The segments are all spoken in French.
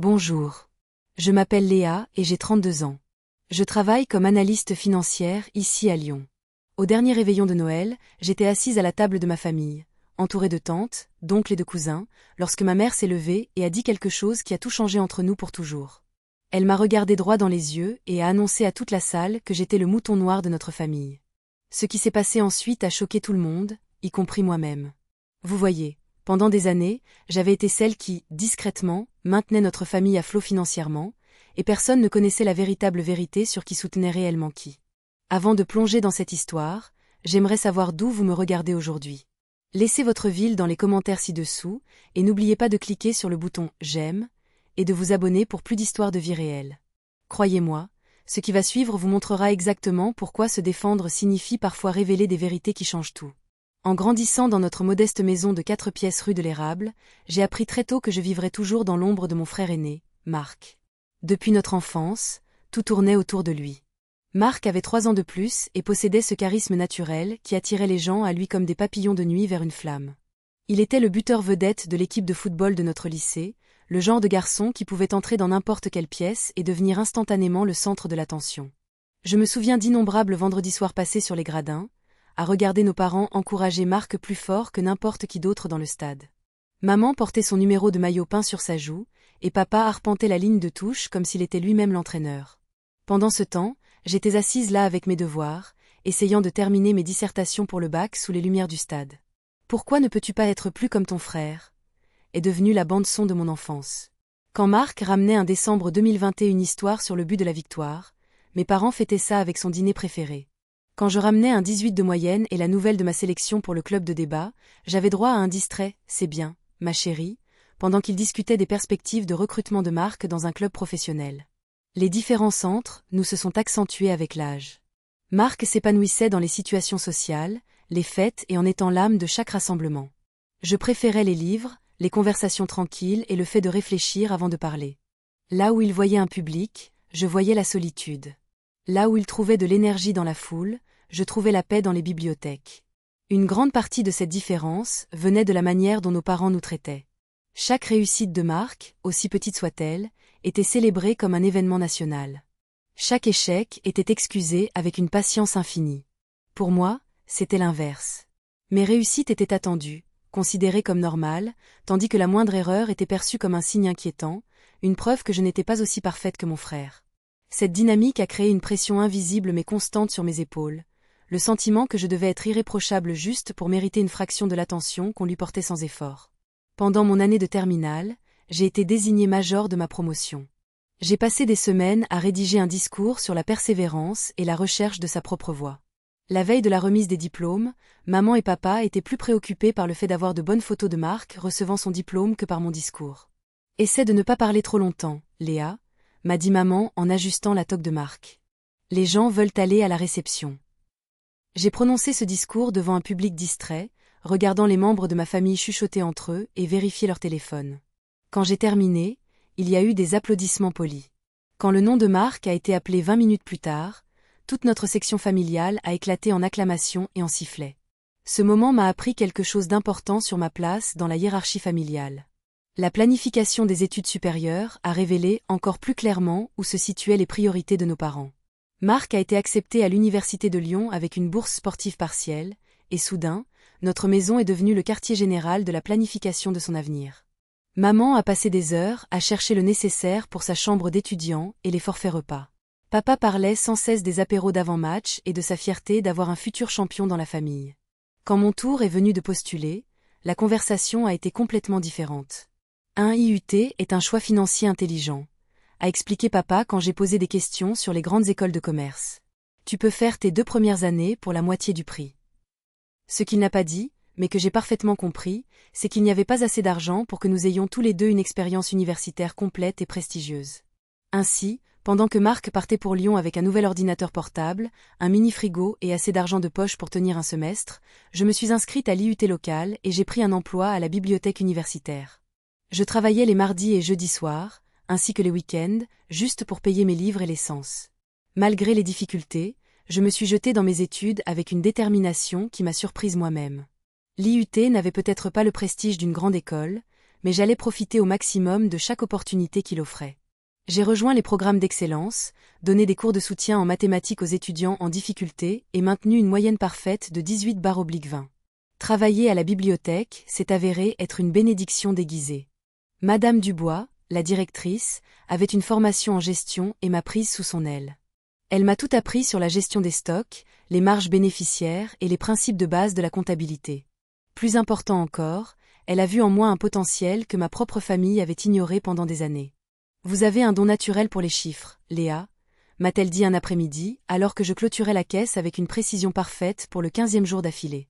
Bonjour. Je m'appelle Léa et j'ai 32 ans. Je travaille comme analyste financière ici à Lyon. Au dernier réveillon de Noël, j'étais assise à la table de ma famille, entourée de tantes, d'oncles et de cousins, lorsque ma mère s'est levée et a dit quelque chose qui a tout changé entre nous pour toujours. Elle m'a regardé droit dans les yeux et a annoncé à toute la salle que j'étais le mouton noir de notre famille. Ce qui s'est passé ensuite a choqué tout le monde, y compris moi-même. Vous voyez, pendant des années, j'avais été celle qui, discrètement, maintenait notre famille à flot financièrement, et personne ne connaissait la véritable vérité sur qui soutenait réellement qui. Avant de plonger dans cette histoire, j'aimerais savoir d'où vous me regardez aujourd'hui. Laissez votre ville dans les commentaires ci-dessous, et n'oubliez pas de cliquer sur le bouton « J'aime » et de vous abonner pour plus d'histoires de vie réelle. Croyez-moi, ce qui va suivre vous montrera exactement pourquoi se défendre signifie parfois révéler des vérités qui changent tout. En grandissant dans notre modeste maison de 4 pièces rue de l'Érable, j'ai appris très tôt que je vivrais toujours dans l'ombre de mon frère aîné, Marc. Depuis notre enfance, tout tournait autour de lui. Marc avait 3 ans de plus et possédait ce charisme naturel qui attirait les gens à lui comme des papillons de nuit vers une flamme. Il était le buteur vedette de l'équipe de football de notre lycée, le genre de garçon qui pouvait entrer dans n'importe quelle pièce et devenir instantanément le centre de l'attention. Je me souviens d'innombrables vendredis soirs passés sur les gradins, à regarder nos parents encourager Marc plus fort que n'importe qui d'autre dans le stade. Maman portait son numéro de maillot peint sur sa joue, et papa arpentait la ligne de touche comme s'il était lui-même l'entraîneur. Pendant ce temps, j'étais assise là avec mes devoirs, essayant de terminer mes dissertations pour le bac sous les lumières du stade. Pourquoi ne peux-tu pas être plus comme ton frère est devenue la bande-son de mon enfance. Quand Marc ramenait un décembre 2021 une histoire sur le but de la victoire, mes parents fêtaient ça avec son dîner préféré. Quand je ramenais un 18 de moyenne et la nouvelle de ma sélection pour le club de débat, j'avais droit à un distrait « c'est bien, ma chérie », pendant qu'ils discutaient des perspectives de recrutement de Marc dans un club professionnel. Les différences entre nous se sont accentuées avec l'âge. Marc s'épanouissait dans les situations sociales, les fêtes et en étant l'âme de chaque rassemblement. Je préférais les livres, les conversations tranquilles et le fait de réfléchir avant de parler. Là où il voyait un public, je voyais la solitude. Là où il trouvait de l'énergie dans la foule, je trouvais la paix dans les bibliothèques. Une grande partie de cette différence venait de la manière dont nos parents nous traitaient. Chaque réussite de Marc, aussi petite soit-elle, était célébrée comme un événement national. Chaque échec était excusé avec une patience infinie. Pour moi, c'était l'inverse. Mes réussites étaient attendues, considérées comme normales, tandis que la moindre erreur était perçue comme un signe inquiétant, une preuve que je n'étais pas aussi parfaite que mon frère. Cette dynamique a créé une pression invisible mais constante sur mes épaules, le sentiment que je devais être irréprochable juste pour mériter une fraction de l'attention qu'on lui portait sans effort. Pendant mon année de terminale, j'ai été désignée major de ma promotion. J'ai passé des semaines à rédiger un discours sur la persévérance et la recherche de sa propre voie. La veille de la remise des diplômes, maman et papa étaient plus préoccupés par le fait d'avoir de bonnes photos de Marc recevant son diplôme que par mon discours. « Essaie de ne pas parler trop longtemps, Léa », m'a dit maman en ajustant la toque de Marc. Les gens veulent aller à la réception. J'ai prononcé ce discours devant un public distrait, regardant les membres de ma famille chuchoter entre eux et vérifier leur téléphone. Quand j'ai terminé, il y a eu des applaudissements polis. Quand le nom de Marc a été appelé 20 minutes plus tard, toute notre section familiale a éclaté en acclamations et en sifflets. Ce moment m'a appris quelque chose d'important sur ma place dans la hiérarchie familiale. La planification des études supérieures a révélé encore plus clairement où se situaient les priorités de nos parents. Marc a été accepté à l'Université de Lyon avec une bourse sportive partielle, et soudain, notre maison est devenue le quartier général de la planification de son avenir. Maman a passé des heures à chercher le nécessaire pour sa chambre d'étudiant et les forfaits repas. Papa parlait sans cesse des apéros d'avant-match et de sa fierté d'avoir un futur champion dans la famille. Quand mon tour est venu de postuler, la conversation a été complètement différente. Un IUT est un choix financier intelligent, a expliqué papa quand j'ai posé des questions sur les grandes écoles de commerce. Tu peux faire tes 2 premières années pour la moitié du prix. Ce qu'il n'a pas dit, mais que j'ai parfaitement compris, c'est qu'il n'y avait pas assez d'argent pour que nous ayons tous les deux une expérience universitaire complète et prestigieuse. Ainsi, pendant que Marc partait pour Lyon avec un nouvel ordinateur portable, un mini-frigo et assez d'argent de poche pour tenir un semestre, je me suis inscrite à l'IUT local et j'ai pris un emploi à la bibliothèque universitaire. Je travaillais les mardis et jeudis soirs, ainsi que les week-ends, juste pour payer mes livres et l'essence. Malgré les difficultés, je me suis jetée dans mes études avec une détermination qui m'a surprise moi-même. L'IUT n'avait peut-être pas le prestige d'une grande école, mais j'allais profiter au maximum de chaque opportunité qu'il offrait. J'ai rejoint les programmes d'excellence, donné des cours de soutien en mathématiques aux étudiants en difficulté et maintenu une moyenne parfaite de 18/20. Travailler à la bibliothèque s'est avéré être une bénédiction déguisée. Madame Dubois, la directrice, avait une formation en gestion et m'a prise sous son aile. Elle m'a tout appris sur la gestion des stocks, les marges bénéficiaires et les principes de base de la comptabilité. Plus important encore, elle a vu en moi un potentiel que ma propre famille avait ignoré pendant des années. Vous avez un don naturel pour les chiffres, Léa, m'a-t-elle dit un après-midi, alors que je clôturais la caisse avec une précision parfaite pour le 15e jour d'affilée.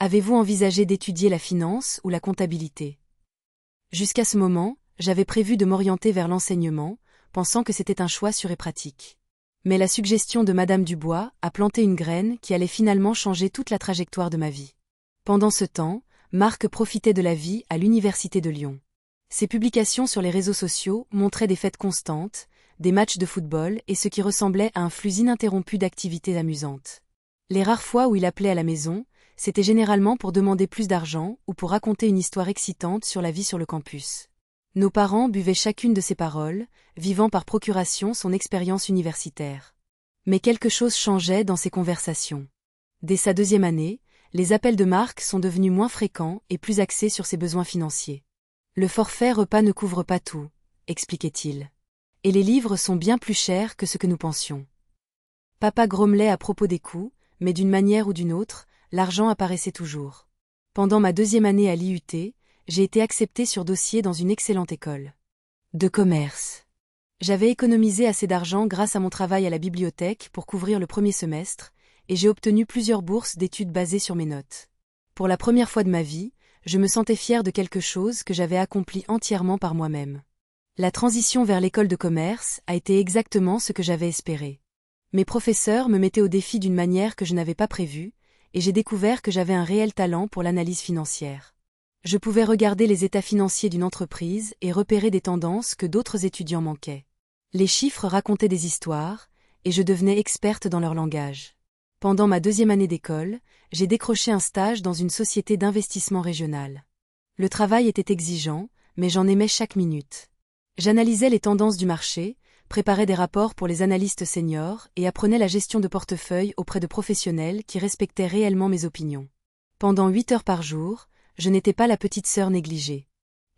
Avez-vous envisagé d'étudier la finance ou la comptabilité? Jusqu'à ce moment, j'avais prévu de m'orienter vers l'enseignement, pensant que c'était un choix sûr et pratique. Mais la suggestion de Madame Dubois a planté une graine qui allait finalement changer toute la trajectoire de ma vie. Pendant ce temps, Marc profitait de la vie à l'Université de Lyon. Ses publications sur les réseaux sociaux montraient des fêtes constantes, des matchs de football et ce qui ressemblait à un flux ininterrompu d'activités amusantes. Les rares fois où il appelait à la maison, c'était généralement pour demander plus d'argent ou pour raconter une histoire excitante sur la vie sur le campus. Nos parents buvaient chacune de ses paroles, vivant par procuration son expérience universitaire. Mais quelque chose changeait dans ces conversations. Dès sa 2e année, les appels de Marc sont devenus moins fréquents et plus axés sur ses besoins financiers. Le forfait repas ne couvre pas tout, expliquait-il. Et les livres sont bien plus chers que ce que nous pensions. Papa grommelait à propos des coûts, mais d'une manière ou d'une autre, l'argent apparaissait toujours. Pendant ma 2e année à l'IUT, j'ai été acceptée sur dossier dans une excellente école de commerce. J'avais économisé assez d'argent grâce à mon travail à la bibliothèque pour couvrir le premier semestre, et j'ai obtenu plusieurs bourses d'études basées sur mes notes. Pour la première fois de ma vie, je me sentais fière de quelque chose que j'avais accompli entièrement par moi-même. La transition vers l'école de commerce a été exactement ce que j'avais espéré. Mes professeurs me mettaient au défi d'une manière que je n'avais pas prévue, et j'ai découvert que j'avais un réel talent pour l'analyse financière. Je pouvais regarder les états financiers d'une entreprise et repérer des tendances que d'autres étudiants manquaient. Les chiffres racontaient des histoires, et je devenais experte dans leur langage. Pendant ma 2e année d'école, j'ai décroché un stage dans une société d'investissement régionale. Le travail était exigeant, mais j'en aimais chaque minute. J'analysais les tendances du marché, préparais des rapports pour les analystes seniors et apprenais la gestion de portefeuille auprès de professionnels qui respectaient réellement mes opinions. Pendant 8 heures par jour, je n'étais pas la petite sœur négligée.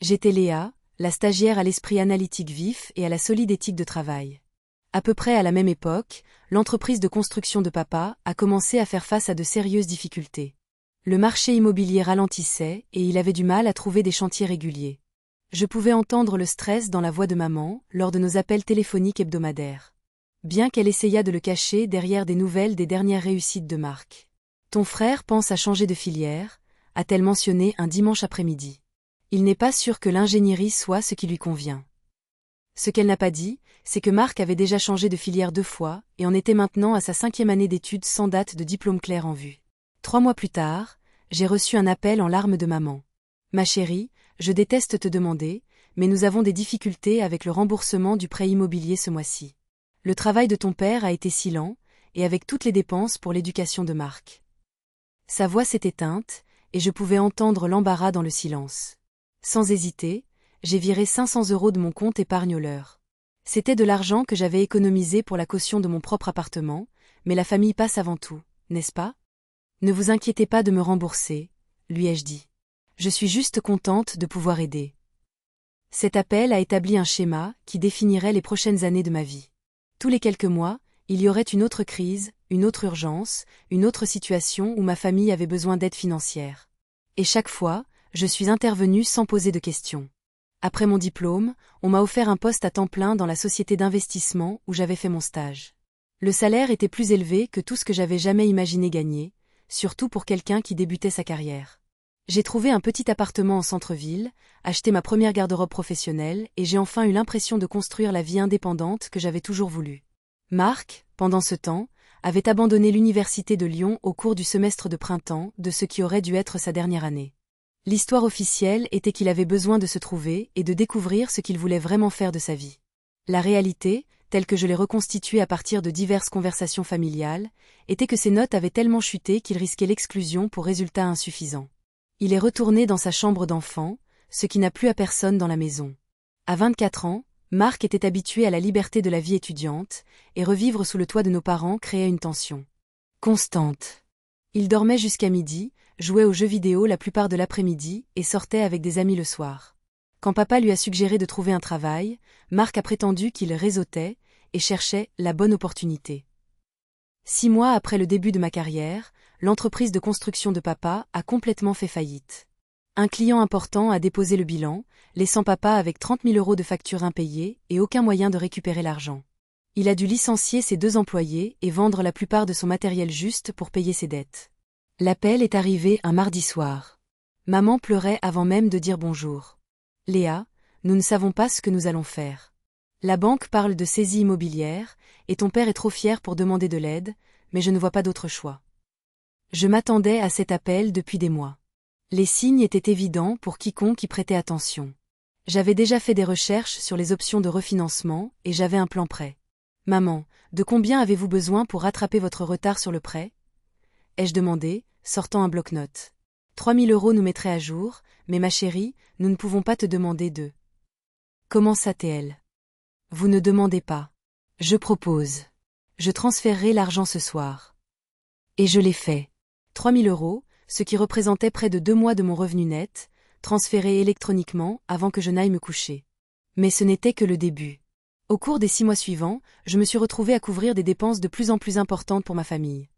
J'étais Léa, la stagiaire à l'esprit analytique vif et à la solide éthique de travail. À peu près à la même époque, l'entreprise de construction de papa a commencé à faire face à de sérieuses difficultés. Le marché immobilier ralentissait et il avait du mal à trouver des chantiers réguliers. Je pouvais entendre le stress dans la voix de maman lors de nos appels téléphoniques hebdomadaires. Bien qu'elle essayât de le cacher derrière des nouvelles des dernières réussites de Marc. Ton frère pense à changer de filière, a-t-elle mentionné un dimanche après-midi. Il n'est pas sûr que l'ingénierie soit ce qui lui convient. Ce qu'elle n'a pas dit, c'est que Marc avait déjà changé de filière 2 fois et en était maintenant à sa 5e année d'études sans date de diplôme clair en vue. 3 mois plus tard, j'ai reçu un appel en larmes de maman. Ma chérie, je déteste te demander, mais nous avons des difficultés avec le remboursement du prêt immobilier ce mois-ci. Le travail de ton père a été si lent, et avec toutes les dépenses pour l'éducation de Marc. Sa voix s'est éteinte, et je pouvais entendre l'embarras dans le silence. Sans hésiter, j'ai viré 500 € de mon compte épargne au leur. C'était de l'argent que j'avais économisé pour la caution de mon propre appartement, mais la famille passe avant tout, n'est-ce pas? Ne vous inquiétez pas de me rembourser, lui ai-je dit. Je suis juste contente de pouvoir aider. Cet appel a établi un schéma qui définirait les prochaines années de ma vie. Tous les quelques mois, il y aurait une autre crise, une autre urgence, une autre situation où ma famille avait besoin d'aide financière. Et chaque fois, je suis intervenue sans poser de questions. Après mon diplôme, on m'a offert un poste à temps plein dans la société d'investissement où j'avais fait mon stage. Le salaire était plus élevé que tout ce que j'avais jamais imaginé gagner, surtout pour quelqu'un qui débutait sa carrière. J'ai trouvé un petit appartement en centre-ville, acheté ma première garde-robe professionnelle et j'ai enfin eu l'impression de construire la vie indépendante que j'avais toujours voulu. Marc, pendant ce temps, avait abandonné l'université de Lyon au cours du semestre de printemps de ce qui aurait dû être sa dernière année. L'histoire officielle était qu'il avait besoin de se trouver et de découvrir ce qu'il voulait vraiment faire de sa vie. La réalité, telle que je l'ai reconstituée à partir de diverses conversations familiales, était que ses notes avaient tellement chuté qu'il risquait l'exclusion pour résultat insuffisant. Il est retourné dans sa chambre d'enfant, ce qui n'a plu à personne dans la maison. À 24 ans, Marc était habitué à la liberté de la vie étudiante, et revivre sous le toit de nos parents créait une tension constante. Il dormait jusqu'à midi, jouait aux jeux vidéo la plupart de l'après-midi et sortait avec des amis le soir. Quand papa lui a suggéré de trouver un travail, Marc a prétendu qu'il réseautait et cherchait la bonne opportunité. 6 mois après le début de ma carrière, l'entreprise de construction de papa a complètement fait faillite. Un client important a déposé le bilan, laissant papa avec 30 000 € de factures impayées et aucun moyen de récupérer l'argent. Il a dû licencier ses 2 employés et vendre la plupart de son matériel juste pour payer ses dettes. L'appel est arrivé un mardi soir. Maman pleurait avant même de dire bonjour. « Léa, nous ne savons pas ce que nous allons faire. La banque parle de saisie immobilière, et ton père est trop fier pour demander de l'aide, mais je ne vois pas d'autre choix. » Je m'attendais à cet appel depuis des mois. Les signes étaient évidents pour quiconque y prêtait attention. J'avais déjà fait des recherches sur les options de refinancement et j'avais un plan prêt. « Maman, de combien avez-vous besoin pour rattraper votre retard sur le prêt ?» ai-je demandé, sortant un bloc-notes. 3 000 € nous mettraient à jour, mais ma chérie, nous ne pouvons pas te demander de. Commença-t-elle. Vous ne demandez pas. Je propose. Je transférerai l'argent ce soir. Et je l'ai fait. 3 000 €, ce qui représentait près de 2 mois de mon revenu net, transféré électroniquement avant que je n'aille me coucher. Mais ce n'était que le début. Au cours des 6 mois suivants, je me suis retrouvée à couvrir des dépenses de plus en plus importantes pour ma famille.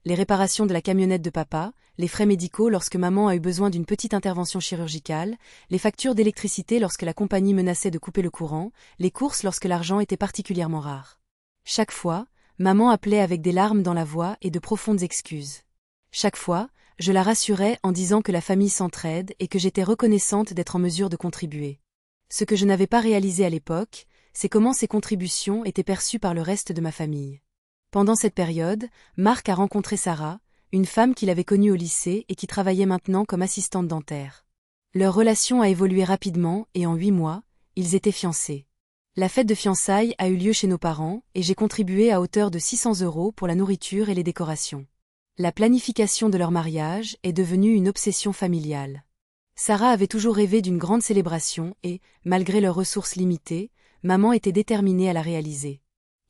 Les réparations de la camionnette de papa, les frais médicaux lorsque maman a eu besoin d'une petite intervention chirurgicale, les factures d'électricité lorsque la compagnie menaçait de couper le courant, les courses lorsque l'argent était particulièrement rare. Chaque fois, maman appelait avec des larmes dans la voix et de profondes excuses. Chaque fois, je la rassurais en disant que la famille s'entraide et que j'étais reconnaissante d'être en mesure de contribuer. Ce que je n'avais pas réalisé à l'époque, c'est comment ces contributions étaient perçues par le reste de ma famille. Pendant cette période, Marc a rencontré Sarah, une femme qu'il avait connue au lycée et qui travaillait maintenant comme assistante dentaire. Leur relation a évolué rapidement et en 8 mois, ils étaient fiancés. La fête de fiançailles a eu lieu chez nos parents et j'ai contribué à hauteur de 600 € pour la nourriture et les décorations. La planification de leur mariage est devenue une obsession familiale. Sarah avait toujours rêvé d'une grande célébration et, malgré leurs ressources limitées, maman était déterminée à la réaliser.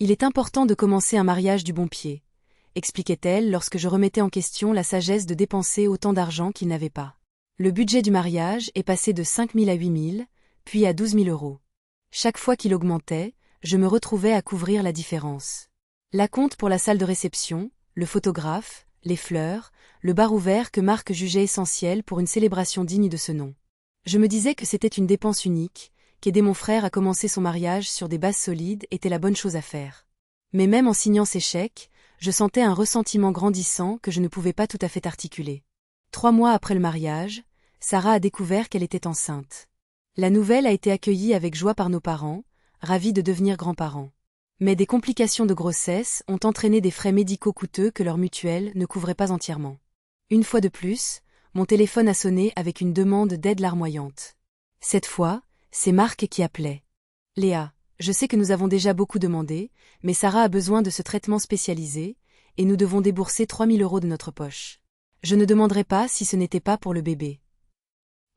Il est important de commencer un mariage du bon pied, expliquait-elle lorsque je remettais en question la sagesse de dépenser autant d'argent qu'ils n'avaient pas. Le budget du mariage est passé de 5 000 à 8 000, puis à 12 000 €. Chaque fois qu'il augmentait, je me retrouvais à couvrir la différence. L'acompte pour la salle de réception, le photographe, les fleurs, le bar ouvert que Marc jugeait essentiel pour une célébration digne de ce nom. Je me disais que c'était une dépense unique, qu'aider mon frère à commencer son mariage sur des bases solides était la bonne chose à faire. Mais même en signant ces chèques, je sentais un ressentiment grandissant que je ne pouvais pas tout à fait articuler. 3 mois après le mariage, Sarah a découvert qu'elle était enceinte. La nouvelle a été accueillie avec joie par nos parents, ravis de devenir grands-parents. Mais des complications de grossesse ont entraîné des frais médicaux coûteux que leur mutuelle ne couvrait pas entièrement. Une fois de plus, mon téléphone a sonné avec une demande d'aide larmoyante. Cette fois, c'est Marc qui appelait. « Léa, je sais que nous avons déjà beaucoup demandé, mais Sarah a besoin de ce traitement spécialisé, et nous devons débourser 3 000 € de notre poche. Je ne demanderais pas si ce n'était pas pour le bébé. »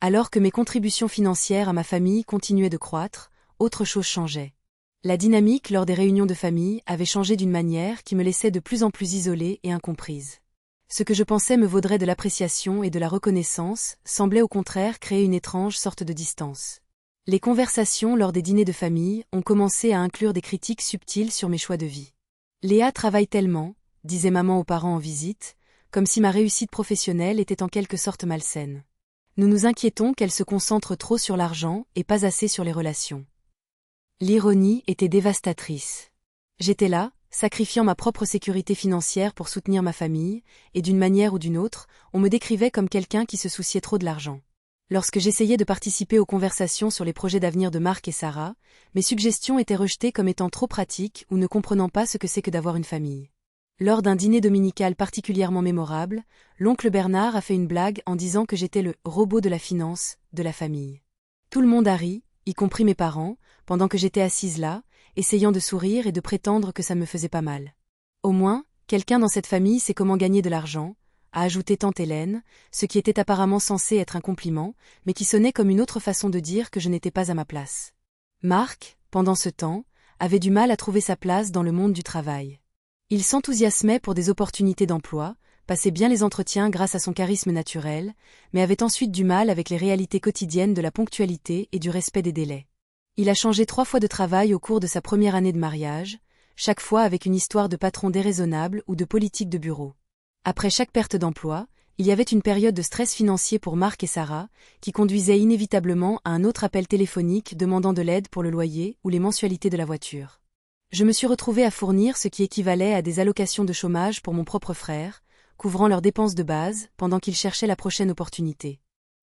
Alors que mes contributions financières à ma famille continuaient de croître, autre chose changeait. La dynamique lors des réunions de famille avait changé d'une manière qui me laissait de plus en plus isolée et incomprise. Ce que je pensais me vaudrait de l'appréciation et de la reconnaissance semblait au contraire créer une étrange sorte de distance. Les conversations lors des dîners de famille ont commencé à inclure des critiques subtiles sur mes choix de vie. « Léa travaille tellement », disait maman aux parents en visite, comme si ma réussite professionnelle était en quelque sorte malsaine. Nous nous inquiétons qu'elle se concentre trop sur l'argent et pas assez sur les relations. L'ironie était dévastatrice. J'étais là, sacrifiant ma propre sécurité financière pour soutenir ma famille, et d'une manière ou d'une autre, on me décrivait comme quelqu'un qui se souciait trop de l'argent. Lorsque j'essayais de participer aux conversations sur les projets d'avenir de Marc et Sarah, mes suggestions étaient rejetées comme étant trop pratiques ou ne comprenant pas ce que c'est que d'avoir une famille. Lors d'un dîner dominical particulièrement mémorable, l'oncle Bernard a fait une blague en disant que j'étais le « robot de la finance » de la famille. Tout le monde a ri, y compris mes parents, pendant que j'étais assise là, essayant de sourire et de prétendre que ça me faisait pas mal. Au moins, quelqu'un dans cette famille sait comment gagner de l'argent, a ajouté tante Hélène, ce qui était apparemment censé être un compliment, mais qui sonnait comme une autre façon de dire que je n'étais pas à ma place. Marc, pendant ce temps, avait du mal à trouver sa place dans le monde du travail. Il s'enthousiasmait pour des opportunités d'emploi, passait bien les entretiens grâce à son charisme naturel, mais avait ensuite du mal avec les réalités quotidiennes de la ponctualité et du respect des délais. Il a changé 3 fois de travail au cours de sa première année de mariage, chaque fois avec une histoire de patron déraisonnable ou de politique de bureau. Après chaque perte d'emploi, il y avait une période de stress financier pour Marc et Sarah, qui conduisait inévitablement à un autre appel téléphonique demandant de l'aide pour le loyer ou les mensualités de la voiture. Je me suis retrouvée à fournir ce qui équivalait à des allocations de chômage pour mon propre frère, couvrant leurs dépenses de base pendant qu'il cherchait la prochaine opportunité.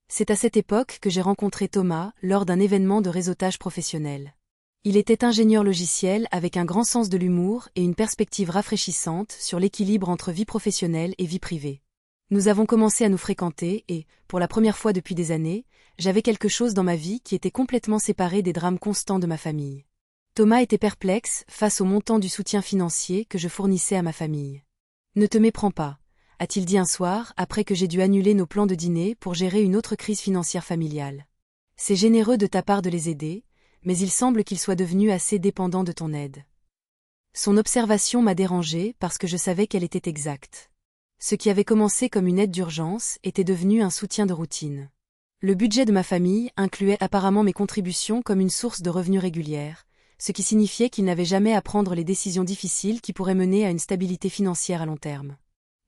C'est à cette époque que j'ai rencontré Thomas lors d'un événement de réseautage professionnel. Il était ingénieur logiciel avec un grand sens de l'humour et une perspective rafraîchissante sur l'équilibre entre vie professionnelle et vie privée. Nous avons commencé à nous fréquenter et, pour la première fois depuis des années, j'avais quelque chose dans ma vie qui était complètement séparé des drames constants de ma famille. Thomas était perplexe face au montant du soutien financier que je fournissais à ma famille. « Ne te méprends pas », a-t-il dit un soir après que j'ai dû annuler nos plans de dîner pour gérer une autre crise financière familiale. « C'est généreux de ta part de les aider, mais il semble qu'ils soient devenus assez dépendants de ton aide. » Son observation m'a dérangée parce que je savais qu'elle était exacte. Ce qui avait commencé comme une aide d'urgence était devenu un soutien de routine. Le budget de ma famille incluait apparemment mes contributions comme une source de revenus régulière, ce qui signifiait qu'il n'avait jamais à prendre les décisions difficiles qui pourraient mener à une stabilité financière à long terme.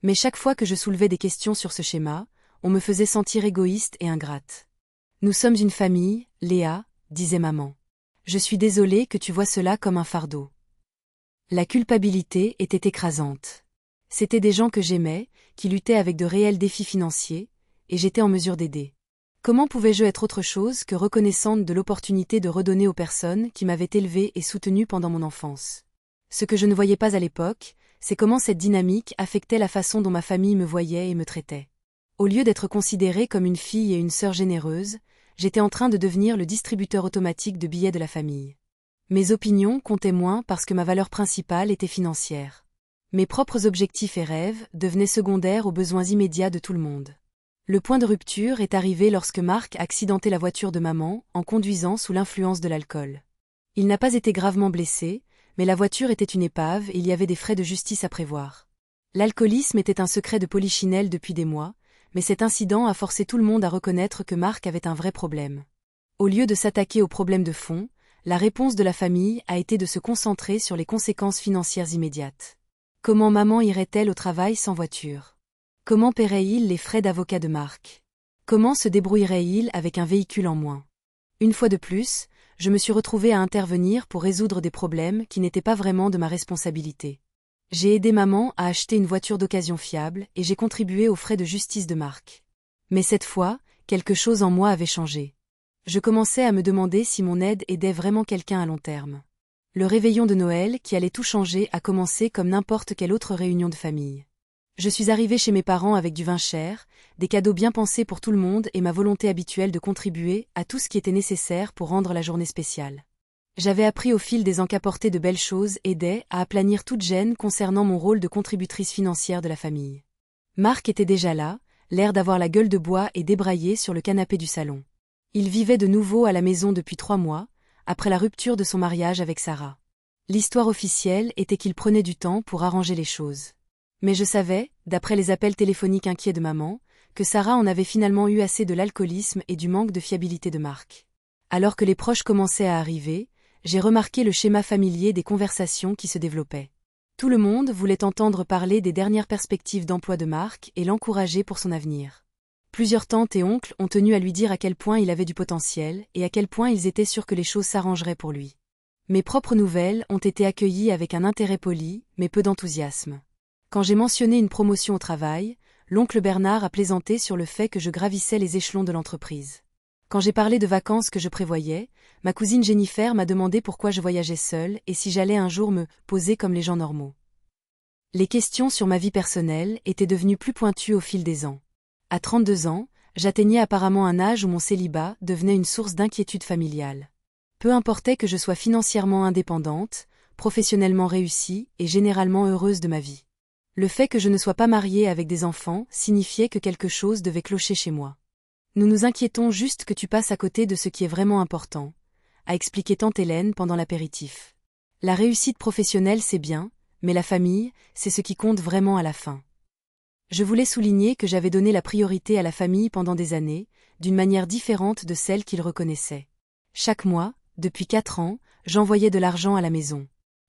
Mais chaque fois que je soulevais des questions sur ce schéma, on me faisait sentir égoïste et ingrate. « Nous sommes une famille, Léa », disait maman. « Je suis désolée que tu vois cela comme un fardeau. » La culpabilité était écrasante. C'étaient des gens que j'aimais, qui luttaient avec de réels défis financiers, et j'étais en mesure d'aider. Comment pouvais-je être autre chose que reconnaissante de l'opportunité de redonner aux personnes qui m'avaient élevée et soutenue pendant mon enfance? Ce que je ne voyais pas à l'époque, c'est comment cette dynamique affectait la façon dont ma famille me voyait et me traitait. Au lieu d'être considérée comme une fille et une sœur généreuse, j'étais en train de devenir le distributeur automatique de billets de la famille. Mes opinions comptaient moins parce que ma valeur principale était financière. Mes propres objectifs et rêves devenaient secondaires aux besoins immédiats de tout le monde. Le point de rupture est arrivé lorsque Marc a accidenté la voiture de maman en conduisant sous l'influence de l'alcool. Il n'a pas été gravement blessé, mais la voiture était une épave et il y avait des frais de justice à prévoir. L'alcoolisme était un secret de Polichinelle depuis des mois, mais cet incident a forcé tout le monde à reconnaître que Marc avait un vrai problème. Au lieu de s'attaquer aux problèmes de fond, la réponse de la famille a été de se concentrer sur les conséquences financières immédiates. Comment maman irait-elle au travail sans voiture? Comment paierait-il les frais d'avocat de Marc? Comment se débrouillerait-il avec un véhicule en moins? Une fois de plus, je me suis retrouvée à intervenir pour résoudre des problèmes qui n'étaient pas vraiment de ma responsabilité. J'ai aidé maman à acheter une voiture d'occasion fiable et j'ai contribué aux frais de justice de Marc. Mais cette fois, quelque chose en moi avait changé. Je commençais à me demander si mon aide aidait vraiment quelqu'un à long terme. Le réveillon de Noël qui allait tout changer a commencé comme n'importe quelle autre réunion de famille. Je suis arrivée chez mes parents avec du vin cher, des cadeaux bien pensés pour tout le monde et ma volonté habituelle de contribuer à tout ce qui était nécessaire pour rendre la journée spéciale. J'avais appris au fil des ans qu'apporter de belles choses aidait à aplanir toute gêne concernant mon rôle de contributrice financière de la famille. Marc était déjà là, l'air d'avoir la gueule de bois et débraillé sur le canapé du salon. Il vivait de nouveau à la maison depuis 3 mois, après la rupture de son mariage avec Sarah. L'histoire officielle était qu'il prenait du temps pour arranger les choses. Mais je savais, d'après les appels téléphoniques inquiets de maman, que Sarah en avait finalement eu assez de l'alcoolisme et du manque de fiabilité de Marc. Alors que les proches commençaient à arriver, j'ai remarqué le schéma familier des conversations qui se développaient. Tout le monde voulait entendre parler des dernières perspectives d'emploi de Marc et l'encourager pour son avenir. Plusieurs tantes et oncles ont tenu à lui dire à quel point il avait du potentiel et à quel point ils étaient sûrs que les choses s'arrangeraient pour lui. Mes propres nouvelles ont été accueillies avec un intérêt poli, mais peu d'enthousiasme. Quand j'ai mentionné une promotion au travail, l'oncle Bernard a plaisanté sur le fait que je gravissais les échelons de l'entreprise. Quand j'ai parlé de vacances que je prévoyais, ma cousine Jennifer m'a demandé pourquoi je voyageais seule et si j'allais un jour me poser comme les gens normaux. Les questions sur ma vie personnelle étaient devenues plus pointues au fil des ans. À 32 ans, j'atteignais apparemment un âge où mon célibat devenait une source d'inquiétude familiale. Peu importait que je sois financièrement indépendante, professionnellement réussie et généralement heureuse de ma vie. Le fait que je ne sois pas mariée avec des enfants signifiait que quelque chose devait clocher chez moi. Nous nous inquiétons juste que tu passes à côté de ce qui est vraiment important, a expliqué tante Hélène pendant l'apéritif. La réussite professionnelle c'est bien, mais la famille, c'est ce qui compte vraiment à la fin. Je voulais souligner que j'avais donné la priorité à la famille pendant des années, d'une manière différente de celle qu'ils reconnaissaient. Chaque mois, depuis 4 ans, j'envoyais de l'argent à la maison.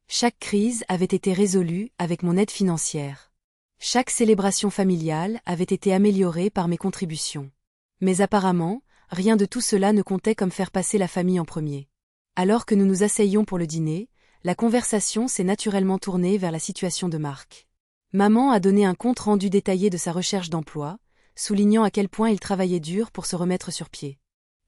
Chaque crise avait été résolue avec mon aide financière. Chaque célébration familiale avait été améliorée par mes contributions. Mais apparemment, rien de tout cela ne comptait comme faire passer la famille en premier. Alors que nous nous asseyions pour le dîner, la conversation s'est naturellement tournée vers la situation de Marc. Maman a donné un compte rendu détaillé de sa recherche d'emploi, soulignant à quel point il travaillait dur pour se remettre sur pied.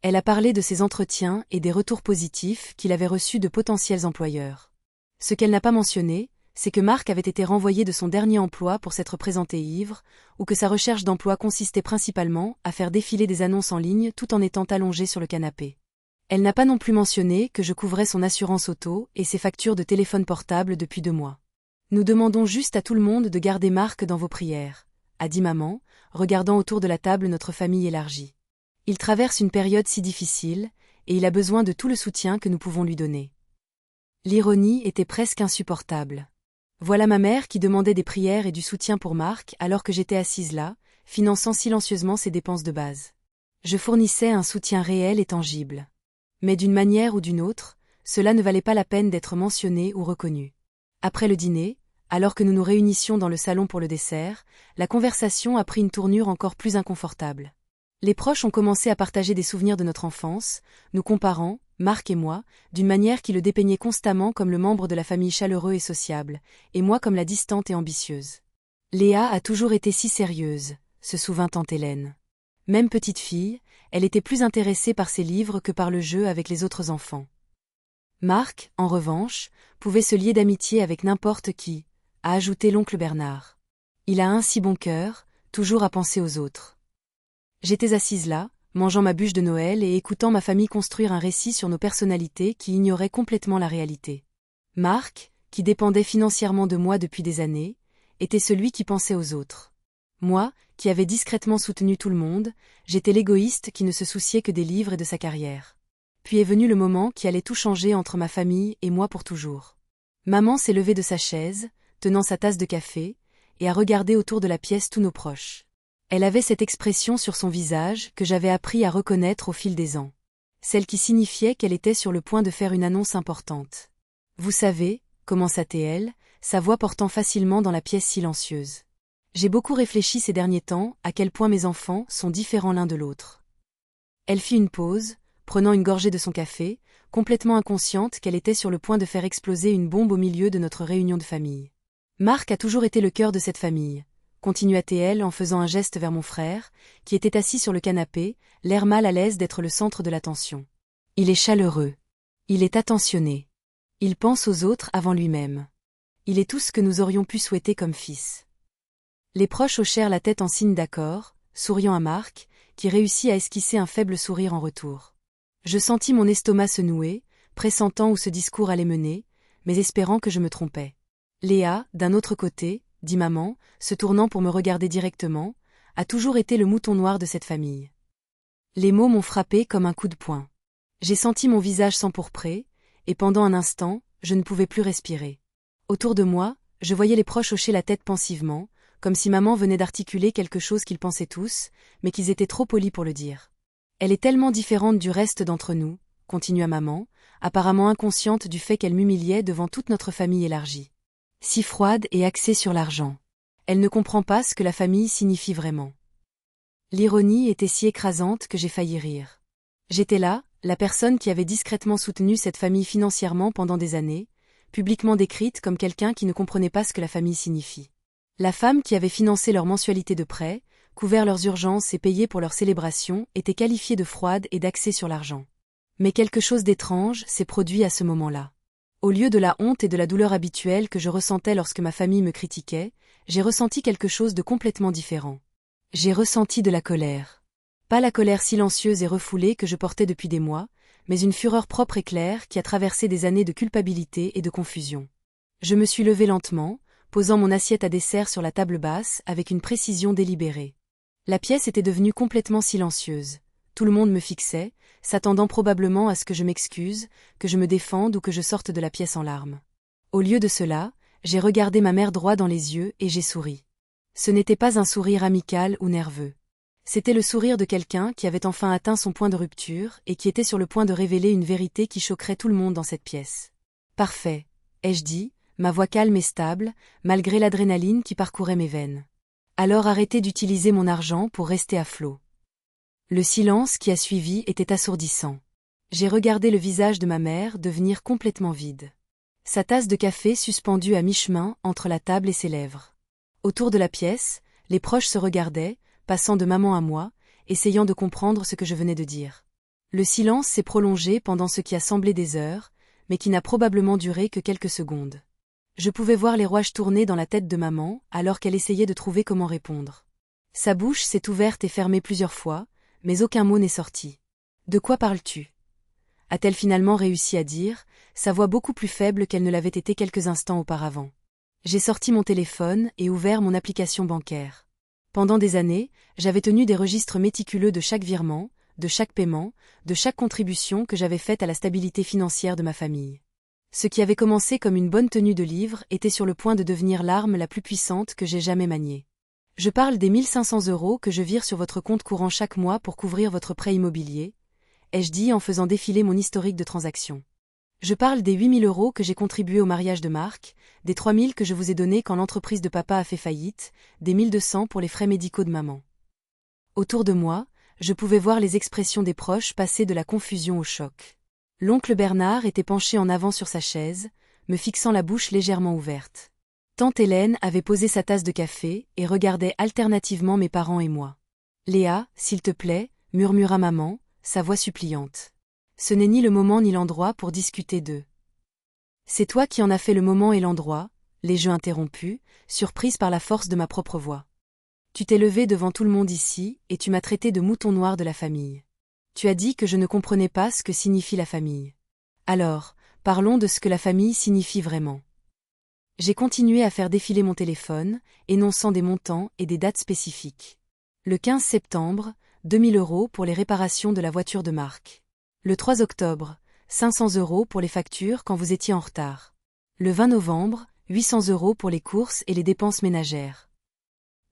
Elle a parlé de ses entretiens et des retours positifs qu'il avait reçus de potentiels employeurs. Ce qu'elle n'a pas mentionné, c'est que Marc avait été renvoyé de son dernier emploi pour s'être présenté ivre, ou que sa recherche d'emploi consistait principalement à faire défiler des annonces en ligne tout en étant allongé sur le canapé. Elle n'a pas non plus mentionné que je couvrais son assurance auto et ses factures de téléphone portable depuis 2 mois. Nous demandons juste à tout le monde de garder Marc dans vos prières, a dit maman, regardant autour de la table notre famille élargie. Il traverse une période si difficile, et il a besoin de tout le soutien que nous pouvons lui donner. L'ironie était presque insupportable. Voilà ma mère qui demandait des prières et du soutien pour Marc alors que j'étais assise là, finançant silencieusement ses dépenses de base. Je fournissais un soutien réel et tangible. Mais d'une manière ou d'une autre, cela ne valait pas la peine d'être mentionné ou reconnu. Après le dîner, alors que nous nous réunissions dans le salon pour le dessert, la conversation a pris une tournure encore plus inconfortable. Les proches ont commencé à partager des souvenirs de notre enfance, nous comparant, Marc et moi, d'une manière qui le dépeignait constamment comme le membre de la famille chaleureux et sociable, et moi comme la distante et ambitieuse. Léa a toujours été si sérieuse, se souvint tante Hélène. Même petite fille, elle était plus intéressée par ses livres que par le jeu avec les autres enfants. Marc, en revanche, pouvait se lier d'amitié avec n'importe qui, a ajouté l'oncle Bernard. Il a un si bon cœur, toujours à penser aux autres. J'étais assise là, mangeant ma bûche de Noël et écoutant ma famille construire un récit sur nos personnalités qui ignorait complètement la réalité. Marc, qui dépendait financièrement de moi depuis des années, était celui qui pensait aux autres. Moi, qui avais discrètement soutenu tout le monde, j'étais l'égoïste qui ne se souciait que des livres et de sa carrière. Puis est venu le moment qui allait tout changer entre ma famille et moi pour toujours. Maman s'est levée de sa chaise, tenant sa tasse de café, et a regardé autour de la pièce tous nos proches. Elle avait cette expression sur son visage que j'avais appris à reconnaître au fil des ans. Celle qui signifiait qu'elle était sur le point de faire une annonce importante. Vous savez, commença-t-elle, sa voix portant facilement dans la pièce silencieuse. J'ai beaucoup réfléchi ces derniers temps à quel point mes enfants sont différents l'un de l'autre. Elle fit une pause, prenant une gorgée de son café, complètement inconsciente qu'elle était sur le point de faire exploser une bombe au milieu de notre réunion de famille. Marc a toujours été le cœur de cette famille, continua-t-elle en faisant un geste vers mon frère, qui était assis sur le canapé, l'air mal à l'aise d'être le centre de l'attention. Il est chaleureux. Il est attentionné. Il pense aux autres avant lui-même. Il est tout ce que nous aurions pu souhaiter comme fils. Les proches hochèrent la tête en signe d'accord, souriant à Marc, qui réussit à esquisser un faible sourire en retour. Je sentis mon estomac se nouer, pressentant où ce discours allait mener, mais espérant que je me trompais. Léa, d'un autre côté, dit maman, se tournant pour me regarder directement, a toujours été le mouton noir de cette famille. Les mots m'ont frappé comme un coup de poing. J'ai senti mon visage s'empourprer, et pendant un instant, je ne pouvais plus respirer. Autour de moi, je voyais les proches hocher la tête pensivement, comme si maman venait d'articuler quelque chose qu'ils pensaient tous, mais qu'ils étaient trop polis pour le dire. Elle est tellement différente du reste d'entre nous, continua maman, apparemment inconsciente du fait qu'elle m'humiliait devant toute notre famille élargie. Si froide et axée sur l'argent. Elle ne comprend pas ce que la famille signifie vraiment. L'ironie était si écrasante que j'ai failli rire. J'étais là, la personne qui avait discrètement soutenu cette famille financièrement pendant des années, publiquement décrite comme quelqu'un qui ne comprenait pas ce que la famille signifie. La femme qui avait financé leur mensualité de prêt, couvert leurs urgences et payé pour leurs célébrations était qualifiée de froide et d'axée sur l'argent. Mais quelque chose d'étrange s'est produit à ce moment-là. Au lieu de la honte et de la douleur habituelle que je ressentais lorsque ma famille me critiquait, j'ai ressenti quelque chose de complètement différent. J'ai ressenti de la colère. Pas la colère silencieuse et refoulée que je portais depuis des mois, mais une fureur propre et claire qui a traversé des années de culpabilité et de confusion. Je me suis levée lentement, posant mon assiette à dessert sur la table basse avec une précision délibérée. La pièce était devenue complètement silencieuse. Tout le monde me fixait, s'attendant probablement à ce que je m'excuse, que je me défende ou que je sorte de la pièce en larmes. Au lieu de cela, j'ai regardé ma mère droit dans les yeux et j'ai souri. Ce n'était pas un sourire amical ou nerveux. C'était le sourire de quelqu'un qui avait enfin atteint son point de rupture et qui était sur le point de révéler une vérité qui choquerait tout le monde dans cette pièce. « Parfait », ai-je dit, ma voix calme et stable, malgré l'adrénaline qui parcourait mes veines. Alors arrêtez d'utiliser mon argent pour rester à flot. Le silence qui a suivi était assourdissant. J'ai regardé le visage de ma mère devenir complètement vide. Sa tasse de café suspendue à mi-chemin entre la table et ses lèvres. Autour de la pièce, les proches se regardaient, passant de maman à moi, essayant de comprendre ce que je venais de dire. Le silence s'est prolongé pendant ce qui a semblé des heures, mais qui n'a probablement duré que quelques secondes. Je pouvais voir les rouages tourner dans la tête de maman, alors qu'elle essayait de trouver comment répondre. Sa bouche s'est ouverte et fermée plusieurs fois, mais aucun mot n'est sorti. « De quoi parles-tu » a-t-elle finalement réussi à dire, sa voix beaucoup plus faible qu'elle ne l'avait été quelques instants auparavant. J'ai sorti mon téléphone et ouvert mon application bancaire. Pendant des années, j'avais tenu des registres méticuleux de chaque virement, de chaque paiement, de chaque contribution que j'avais faite à la stabilité financière de ma famille. Ce qui avait commencé comme une bonne tenue de livre était sur le point de devenir l'arme la plus puissante que j'ai jamais maniée. Je parle des 1500 € que je vire sur votre compte courant chaque mois pour couvrir votre prêt immobilier, ai-je dit en faisant défiler mon historique de transactions. Je parle des 8000 € que j'ai contribué au mariage de Marc, des 3000 que je vous ai donnés quand l'entreprise de papa a fait faillite, des 1200 pour les frais médicaux de maman. Autour de moi, je pouvais voir les expressions des proches passer de la confusion au choc. L'oncle Bernard était penché en avant sur sa chaise, me fixant la bouche légèrement ouverte. Tante Hélène avait posé sa tasse de café et regardait alternativement mes parents et moi. « Léa, s'il te plaît », murmura maman, sa voix suppliante. Ce n'est ni le moment ni l'endroit pour discuter d'eux. C'est toi qui en as fait le moment et l'endroit, l'ai-je interrompu, surprise par la force de ma propre voix. Tu t'es levée devant tout le monde ici, et tu m'as traité de mouton noir de la famille. Tu as dit que je ne comprenais pas ce que signifie la famille. Alors, parlons de ce que la famille signifie vraiment. J'ai continué à faire défiler mon téléphone, énonçant des montants et des dates spécifiques. Le 15 septembre, 2000 € pour les réparations de la voiture de Marc. Le 3 octobre, 500 € pour les factures quand vous étiez en retard. Le 20 novembre, 800 € pour les courses et les dépenses ménagères.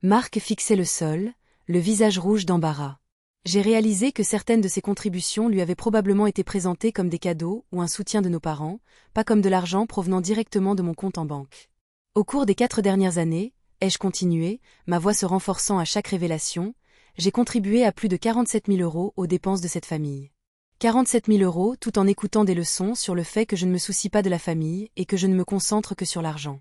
Marc fixait le sol, le visage rouge d'embarras. J'ai réalisé que certaines de ses contributions lui avaient probablement été présentées comme des cadeaux ou un soutien de nos parents, pas comme de l'argent provenant directement de mon compte en banque. Au cours des 4 dernières années, ai-je continué, ma voix se renforçant à chaque révélation, j'ai contribué à plus de 47 000 € aux dépenses de cette famille. 47 000 € tout en écoutant des leçons sur le fait que je ne me soucie pas de la famille et que je ne me concentre que sur l'argent.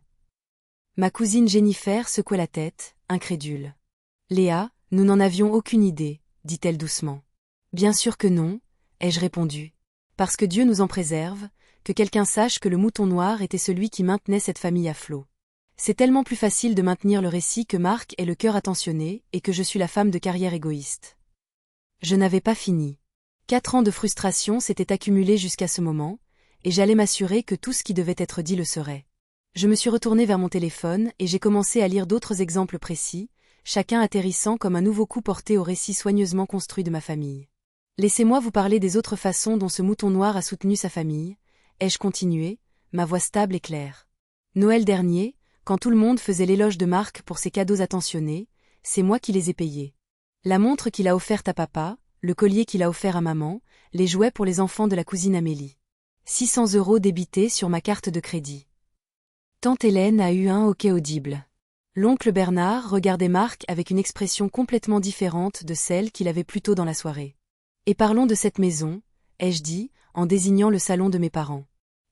Ma cousine Jennifer secouait la tête, incrédule. « Léa, nous n'en avions aucune idée, » dit-elle doucement. « Bien sûr que non, » ai-je répondu. « Parce que Dieu nous en préserve, que quelqu'un sache que le mouton noir était celui qui maintenait cette famille à flot. C'est tellement plus facile de maintenir le récit que Marc est le cœur attentionné et que je suis la femme de carrière égoïste. » Je n'avais pas fini. 4 ans de frustration s'étaient accumulés jusqu'à ce moment, et j'allais m'assurer que tout ce qui devait être dit le serait. Je me suis retournée vers mon téléphone et j'ai commencé à lire d'autres exemples précis, chacun atterrissant comme un nouveau coup porté au récit soigneusement construit de ma famille. Laissez-moi vous parler des autres façons dont ce mouton noir a soutenu sa famille, ai-je continué, ma voix stable et claire. Noël dernier, quand tout le monde faisait l'éloge de Marc pour ses cadeaux attentionnés, c'est moi qui les ai payés. La montre qu'il a offerte à papa, le collier qu'il a offert à maman, les jouets pour les enfants de la cousine Amélie. 600 € débités sur ma carte de crédit. Tante Hélène a eu un hoquet audible. L'oncle Bernard regardait Marc avec une expression complètement différente de celle qu'il avait plus tôt dans la soirée. Et parlons de cette maison, ai-je dit, en désignant le salon de mes parents.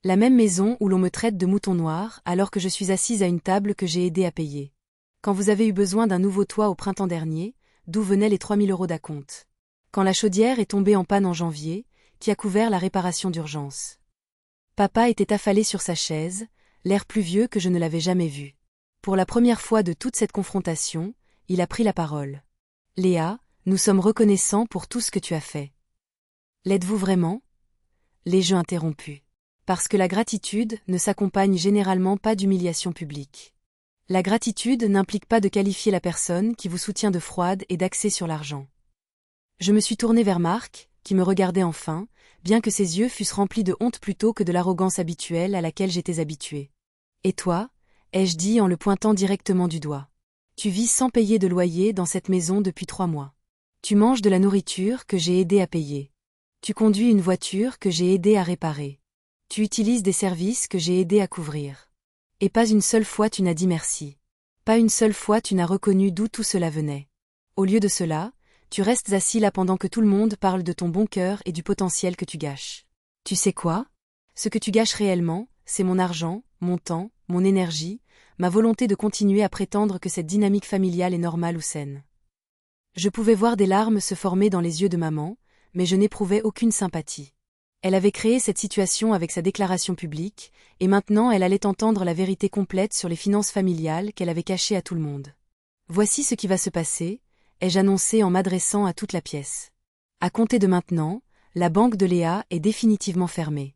La même maison où l'on me traite de mouton noir alors que je suis assise à une table que j'ai aidé à payer. Quand vous avez eu besoin d'un nouveau toit au printemps dernier, d'où venaient les 3000 € d'acompte. Quand la chaudière est tombée en panne en janvier, qui a couvert la réparation d'urgence. Papa était affalé sur sa chaise, l'air plus vieux que je ne l'avais jamais vu. Pour la première fois de toute cette confrontation, il a pris la parole. « Léa, nous sommes reconnaissants pour tout ce que tu as fait. » « L'êtes-vous vraiment » l'ai-je interrompu. Parce que la gratitude ne s'accompagne généralement pas d'humiliation publique. La gratitude n'implique pas de qualifier la personne qui vous soutient de froide et d'axée sur l'argent. Je me suis tournée vers Marc, qui me regardait enfin, bien que ses yeux fussent remplis de honte plutôt que de l'arrogance habituelle à laquelle j'étais habituée. « Et toi ?» ai-je dit en le pointant directement du doigt. « Tu vis sans payer de loyer dans cette maison depuis 3 mois. Tu manges de la nourriture que j'ai aidé à payer. Tu conduis une voiture que j'ai aidé à réparer. Tu utilises des services que j'ai aidé à couvrir. Et pas une seule fois tu n'as dit merci. Pas une seule fois tu n'as reconnu d'où tout cela venait. Au lieu de cela, tu restes assis là pendant que tout le monde parle de ton bon cœur et du potentiel que tu gâches. Tu sais quoi? Ce que tu gâches réellement, c'est mon argent, mon temps, mon énergie, ma volonté de continuer à prétendre que cette dynamique familiale est normale ou saine. » Je pouvais voir des larmes se former dans les yeux de maman, mais je n'éprouvais aucune sympathie. Elle avait créé cette situation avec sa déclaration publique, et maintenant elle allait entendre la vérité complète sur les finances familiales qu'elle avait cachées à tout le monde. « Voici ce qui va se passer », ai-je annoncé en m'adressant à toute la pièce. À compter de maintenant, la banque de Léa est définitivement fermée.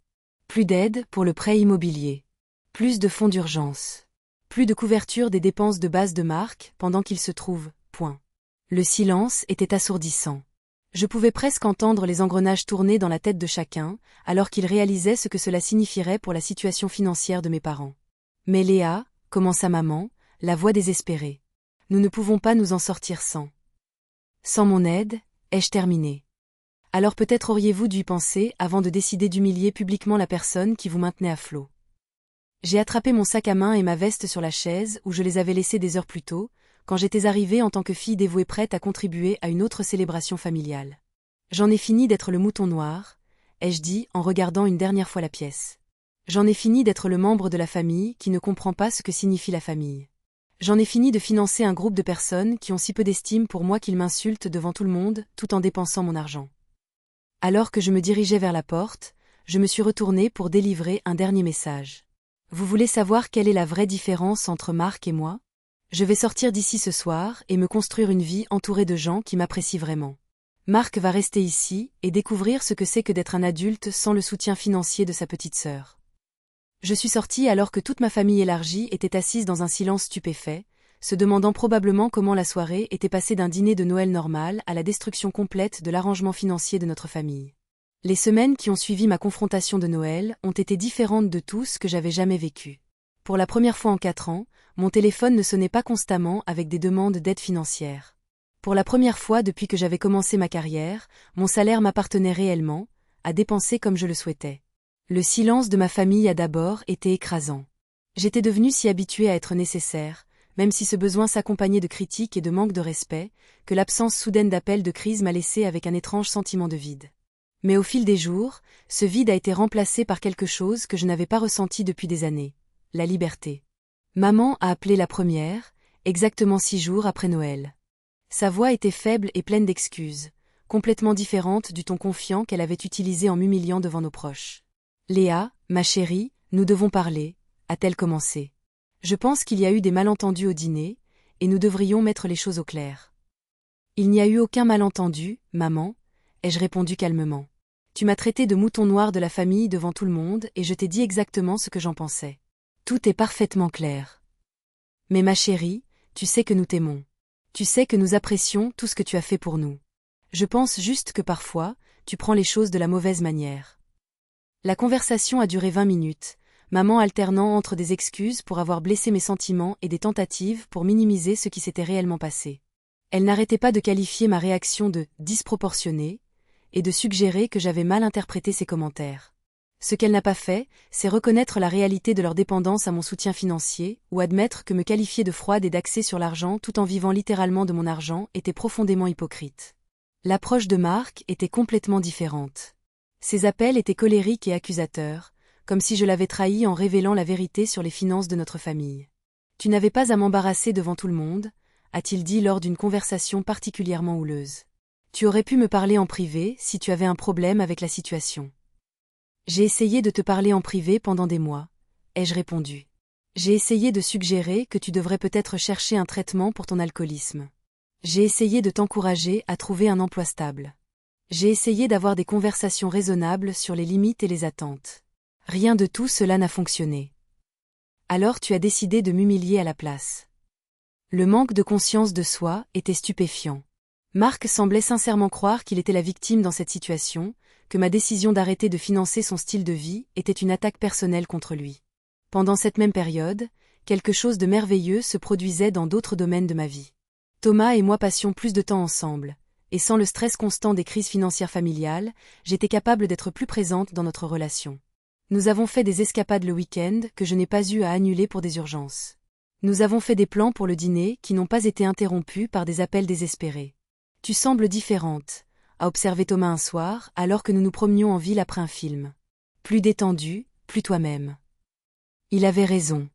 Plus d'aide pour le prêt immobilier. Plus de fonds d'urgence. Plus de couverture des dépenses de base de Marc pendant qu'il se trouve, point. Le silence était assourdissant. Je pouvais presque entendre les engrenages tourner dans la tête de chacun, alors qu'ils réalisaient ce que cela signifierait pour la situation financière de mes parents. « Mais Léa, » commença maman, la voix désespérée. « Nous ne pouvons pas nous en sortir sans. Sans mon aide, » ai-je terminé. « Alors peut-être auriez-vous dû y penser avant de décider d'humilier publiquement la personne qui vous maintenait à flot. » J'ai attrapé mon sac à main et ma veste sur la chaise où je les avais laissés des heures plus tôt, quand j'étais arrivée en tant que fille dévouée prête à contribuer à une autre célébration familiale. « J'en ai fini d'être le mouton noir », ai-je dit en regardant une dernière fois la pièce. « J'en ai fini d'être le membre de la famille qui ne comprend pas ce que signifie la famille. J'en ai fini de financer un groupe de personnes qui ont si peu d'estime pour moi qu'ils m'insultent devant tout le monde tout en dépensant mon argent. » Alors que je me dirigeais vers la porte, je me suis retournée pour délivrer un dernier message. « Vous voulez savoir quelle est la vraie différence entre Marc et moi ? Je vais sortir d'ici ce soir et me construire une vie entourée de gens qui m'apprécient vraiment. Marc va rester ici et découvrir ce que c'est que d'être un adulte sans le soutien financier de sa petite sœur. » Je suis sortie alors que toute ma famille élargie était assise dans un silence stupéfait, se demandant probablement comment la soirée était passée d'un dîner de Noël normal à la destruction complète de l'arrangement financier de notre famille. Les semaines qui ont suivi ma confrontation de Noël ont été différentes de tout ce que j'avais jamais vécu. Pour la première fois en 4 ans, mon téléphone ne sonnait pas constamment avec des demandes d'aide financière. Pour la première fois depuis que j'avais commencé ma carrière, mon salaire m'appartenait réellement, à dépenser comme je le souhaitais. Le silence de ma famille a d'abord été écrasant. J'étais devenue si habituée à être nécessaire, même si ce besoin s'accompagnait de critiques et de manque de respect, que l'absence soudaine d'appels de crise m'a laissé avec un étrange sentiment de vide. Mais au fil des jours, ce vide a été remplacé par quelque chose que je n'avais pas ressenti depuis des années, la liberté. Maman a appelé la première, exactement 6 jours après Noël. Sa voix était faible et pleine d'excuses, complètement différente du ton confiant qu'elle avait utilisé en m'humiliant devant nos proches. « Léa, ma chérie, nous devons parler », a-t-elle commencé. « Je pense qu'il y a eu des malentendus au dîner, et nous devrions mettre les choses au clair. »« Il n'y a eu aucun malentendu, maman, » ai-je répondu calmement. « Tu m'as traité de mouton noir de la famille devant tout le monde et je t'ai dit exactement ce que j'en pensais. Tout est parfaitement clair. Mais ma chérie, tu sais que nous t'aimons. Tu sais que nous apprécions tout ce que tu as fait pour nous. Je pense juste que parfois, tu prends les choses de la mauvaise manière. » La conversation a duré 20 minutes, maman alternant entre des excuses pour avoir blessé mes sentiments et des tentatives pour minimiser ce qui s'était réellement passé. Elle n'arrêtait pas de qualifier ma réaction de « disproportionnée » et de suggérer que j'avais mal interprété ses commentaires. Ce qu'elle n'a pas fait, c'est reconnaître la réalité de leur dépendance à mon soutien financier, ou admettre que me qualifier de froide et d'axée sur l'argent tout en vivant littéralement de mon argent était profondément hypocrite. L'approche de Marc était complètement différente. Ses appels étaient colériques et accusateurs, comme si je l'avais trahi en révélant la vérité sur les finances de notre famille. « Tu n'avais pas à m'embarrasser devant tout le monde », a-t-il dit lors d'une conversation particulièrement houleuse. « Tu aurais pu me parler en privé si tu avais un problème avec la situation. » « J'ai essayé de te parler en privé pendant des mois, » ai-je répondu. « J'ai essayé de suggérer que tu devrais peut-être chercher un traitement pour ton alcoolisme. J'ai essayé de t'encourager à trouver un emploi stable. J'ai essayé d'avoir des conversations raisonnables sur les limites et les attentes. Rien de tout cela n'a fonctionné. Alors tu as décidé de m'humilier à la place. Le manque de conscience de soi était stupéfiant. Marc semblait sincèrement croire qu'il était la victime dans cette situation, que ma décision d'arrêter de financer son style de vie était une attaque personnelle contre lui. Pendant cette même période, quelque chose de merveilleux se produisait dans d'autres domaines de ma vie. Thomas et moi passions plus de temps ensemble, et sans le stress constant des crises financières familiales, j'étais capable d'être plus présente dans notre relation. Nous avons fait des escapades le week-end que je n'ai pas eu à annuler pour des urgences. Nous avons fait des plans pour le dîner qui n'ont pas été interrompus par des appels désespérés. Tu sembles différente, a observé Thomas un soir, alors que nous nous promenions en ville après un film. Plus détendue, plus toi-même. Il avait raison.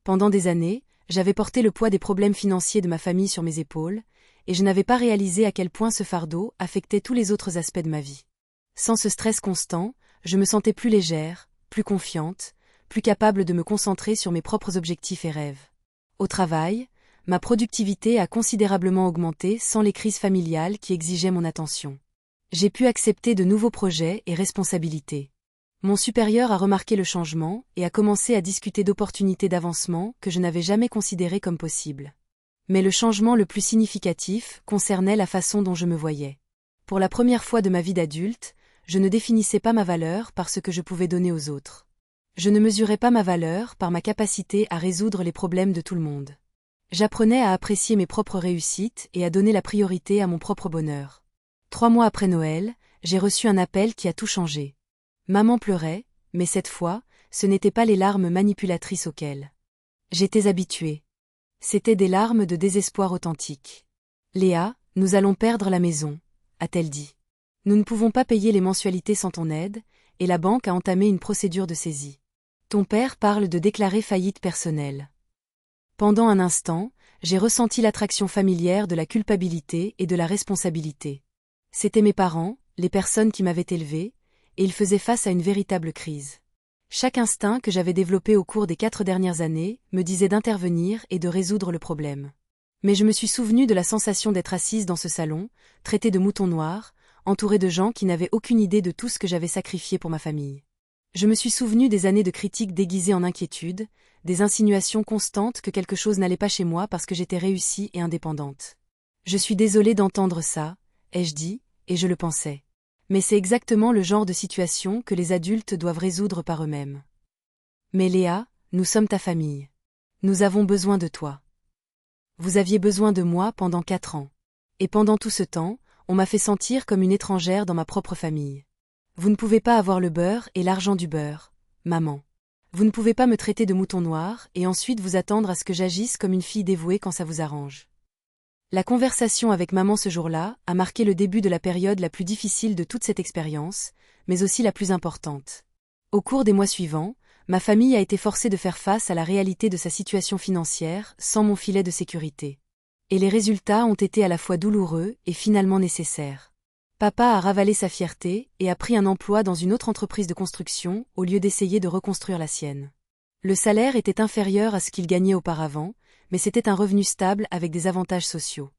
Pendant des années, j'avais porté le poids des problèmes financiers de ma famille sur mes épaules, et je n'avais pas réalisé à quel point ce fardeau affectait tous les autres aspects de ma vie. Sans ce stress constant, je me sentais plus légère, plus confiante, plus capable de me concentrer sur mes propres objectifs et rêves. Au travail, ma productivité a considérablement augmenté sans les crises familiales qui exigeaient mon attention. J'ai pu accepter de nouveaux projets et responsabilités. Mon supérieur a remarqué le changement et a commencé à discuter d'opportunités d'avancement que je n'avais jamais considérées comme possibles. Mais le changement le plus significatif concernait la façon dont je me voyais. Pour la première fois de ma vie d'adulte, je ne définissais pas ma valeur par ce que je pouvais donner aux autres. Je ne mesurais pas ma valeur par ma capacité à résoudre les problèmes de tout le monde. J'apprenais à apprécier mes propres réussites et à donner la priorité à mon propre bonheur. 3 mois après Noël, j'ai reçu un appel qui a tout changé. Maman pleurait, mais cette fois, ce n'étaient pas les larmes manipulatrices auxquelles j'étais habituée. C'étaient des larmes de désespoir authentique. « Léa, nous allons perdre la maison », a-t-elle dit. « Nous ne pouvons pas payer les mensualités sans ton aide, et la banque a entamé une procédure de saisie. Ton père parle de déclarer faillite personnelle. » Pendant un instant, j'ai ressenti l'attraction familière de la culpabilité et de la responsabilité. C'étaient mes parents, les personnes qui m'avaient élevée, et ils faisaient face à une véritable crise. Chaque instinct que j'avais développé au cours des 4 dernières années me disait d'intervenir et de résoudre le problème. Mais je me suis souvenu de la sensation d'être assise dans ce salon, traitée de mouton noir, entourée de gens qui n'avaient aucune idée de tout ce que j'avais sacrifié pour ma famille. Je me suis souvenu des années de critiques déguisées en inquiétude, des insinuations constantes que quelque chose n'allait pas chez moi parce que j'étais réussie et indépendante. Je suis désolée d'entendre ça, ai-je dit, et je le pensais. Mais c'est exactement le genre de situation que les adultes doivent résoudre par eux-mêmes. Mais Léa, nous sommes ta famille. Nous avons besoin de toi. Vous aviez besoin de moi pendant 4 ans. Et pendant tout ce temps, on m'a fait sentir comme une étrangère dans ma propre famille. Vous ne pouvez pas avoir le beurre et l'argent du beurre, maman. Vous ne pouvez pas me traiter de mouton noir et ensuite vous attendre à ce que j'agisse comme une fille dévouée quand ça vous arrange. La conversation avec maman ce jour-là a marqué le début de la période la plus difficile de toute cette expérience, mais aussi la plus importante. Au cours des mois suivants, ma famille a été forcée de faire face à la réalité de sa situation financière sans mon filet de sécurité. Et les résultats ont été à la fois douloureux et finalement nécessaires. Papa a ravalé sa fierté et a pris un emploi dans une autre entreprise de construction au lieu d'essayer de reconstruire la sienne. Le salaire était inférieur à ce qu'il gagnait auparavant, mais c'était un revenu stable avec des avantages sociaux.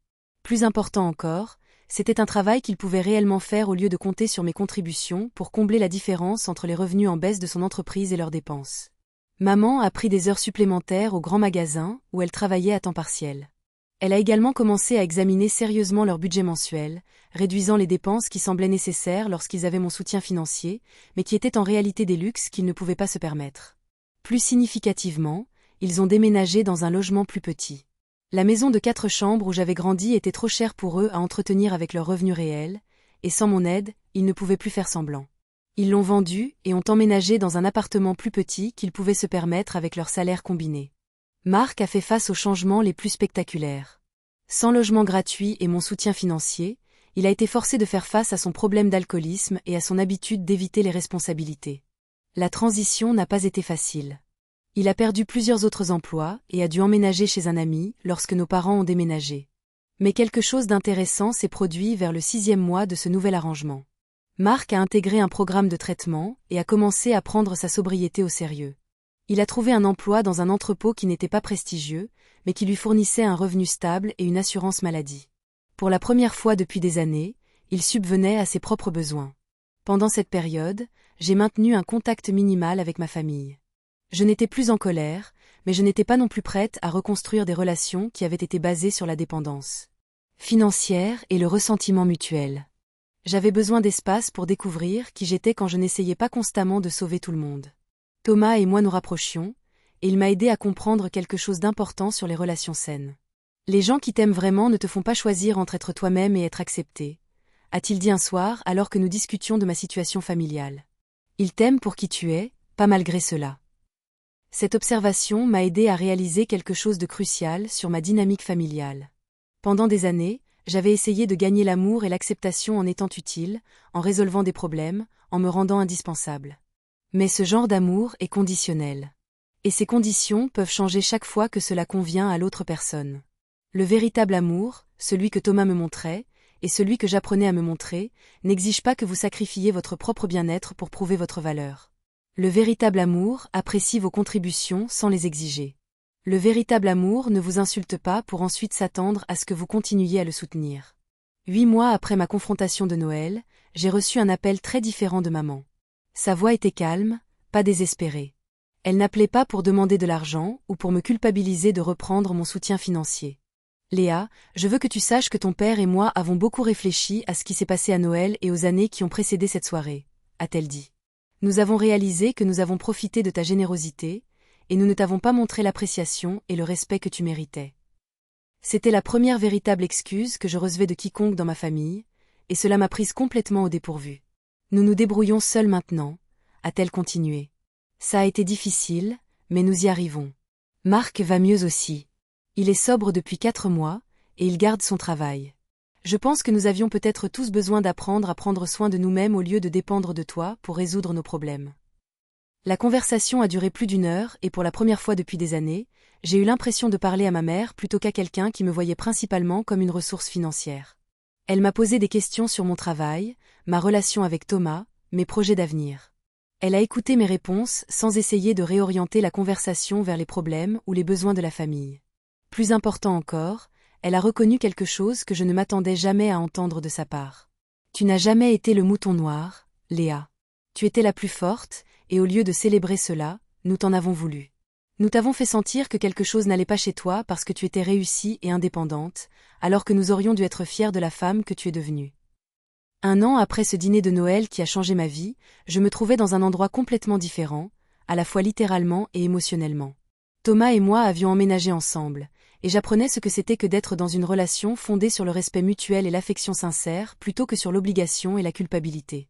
Plus important encore, c'était un travail qu'il pouvait réellement faire au lieu de compter sur mes contributions pour combler la différence entre les revenus en baisse de son entreprise et leurs dépenses. Maman a pris des heures supplémentaires au grand magasin où elle travaillait à temps partiel. Elle a également commencé à examiner sérieusement leur budget mensuel, réduisant les dépenses qui semblaient nécessaires lorsqu'ils avaient mon soutien financier, mais qui étaient en réalité des luxes qu'ils ne pouvaient pas se permettre. Plus significativement, ils ont déménagé dans un logement plus petit. La maison de 4 chambres où j'avais grandi était trop chère pour eux à entretenir avec leurs revenus réels, et sans mon aide, ils ne pouvaient plus faire semblant. Ils l'ont vendue et ont emménagé dans un appartement plus petit qu'ils pouvaient se permettre avec leur salaire combiné. Marc a fait face aux changements les plus spectaculaires. Sans logement gratuit et mon soutien financier, il a été forcé de faire face à son problème d'alcoolisme et à son habitude d'éviter les responsabilités. La transition n'a pas été facile. Il a perdu plusieurs autres emplois et a dû emménager chez un ami lorsque nos parents ont déménagé. Mais quelque chose d'intéressant s'est produit vers le 6e mois de ce nouvel arrangement. Marc a intégré un programme de traitement et a commencé à prendre sa sobriété au sérieux. Il a trouvé un emploi dans un entrepôt qui n'était pas prestigieux, mais qui lui fournissait un revenu stable et une assurance maladie. Pour la première fois depuis des années, il subvenait à ses propres besoins. Pendant cette période, j'ai maintenu un contact minimal avec ma famille. Je n'étais plus en colère, mais je n'étais pas non plus prête à reconstruire des relations qui avaient été basées sur la dépendance financière et le ressentiment mutuel. J'avais besoin d'espace pour découvrir qui j'étais quand je n'essayais pas constamment de sauver tout le monde. Thomas et moi nous rapprochions, et il m'a aidé à comprendre quelque chose d'important sur les relations saines. Les gens qui t'aiment vraiment ne te font pas choisir entre être toi-même et être accepté, a-t-il dit un soir alors que nous discutions de ma situation familiale. Ils t'aiment pour qui tu es, pas malgré cela. Cette observation m'a aidé à réaliser quelque chose de crucial sur ma dynamique familiale. Pendant des années, j'avais essayé de gagner l'amour et l'acceptation en étant utile, en résolvant des problèmes, en me rendant indispensable. Mais ce genre d'amour est conditionnel. Et ces conditions peuvent changer chaque fois que cela convient à l'autre personne. Le véritable amour, celui que Thomas me montrait, et celui que j'apprenais à me montrer, n'exige pas que vous sacrifiez votre propre bien-être pour prouver votre valeur. Le véritable amour apprécie vos contributions sans les exiger. Le véritable amour ne vous insulte pas pour ensuite s'attendre à ce que vous continuiez à le soutenir. 8 mois après ma confrontation de Noël, j'ai reçu un appel très différent de maman. Sa voix était calme, pas désespérée. Elle n'appelait pas pour demander de l'argent ou pour me culpabiliser de reprendre mon soutien financier. Léa, je veux que tu saches que ton père et moi avons beaucoup réfléchi à ce qui s'est passé à Noël et aux années qui ont précédé cette soirée, a-t-elle dit. Nous avons réalisé que nous avons profité de ta générosité, et nous ne t'avons pas montré l'appréciation et le respect que tu méritais. C'était la première véritable excuse que je recevais de quiconque dans ma famille, et cela m'a prise complètement au dépourvu. Nous nous débrouillons seuls maintenant, a-t-elle continué. Ça a été difficile, mais nous y arrivons. Marc va mieux aussi. Il est sobre depuis 4 mois, et il garde son travail. Je pense que nous avions peut-être tous besoin d'apprendre à prendre soin de nous-mêmes au lieu de dépendre de toi pour résoudre nos problèmes. La conversation a duré plus d'1 heure et pour la première fois depuis des années, j'ai eu l'impression de parler à ma mère plutôt qu'à quelqu'un qui me voyait principalement comme une ressource financière. Elle m'a posé des questions sur mon travail, ma relation avec Thomas, mes projets d'avenir. Elle a écouté mes réponses sans essayer de réorienter la conversation vers les problèmes ou les besoins de la famille. Plus important encore, elle a reconnu quelque chose que je ne m'attendais jamais à entendre de sa part. Tu n'as jamais été le mouton noir, Léa. Tu étais la plus forte, et au lieu de célébrer cela, nous t'en avons voulu. Nous t'avons fait sentir que quelque chose n'allait pas chez toi parce que tu étais réussie et indépendante, alors que nous aurions dû être fiers de la femme que tu es devenue. 1 an après ce dîner de Noël qui a changé ma vie, je me trouvais dans un endroit complètement différent, à la fois littéralement et émotionnellement. Thomas et moi avions emménagé ensemble, et j'apprenais ce que c'était que d'être dans une relation fondée sur le respect mutuel et l'affection sincère plutôt que sur l'obligation et la culpabilité.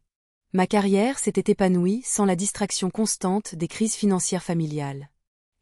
Ma carrière s'était épanouie sans la distraction constante des crises financières familiales.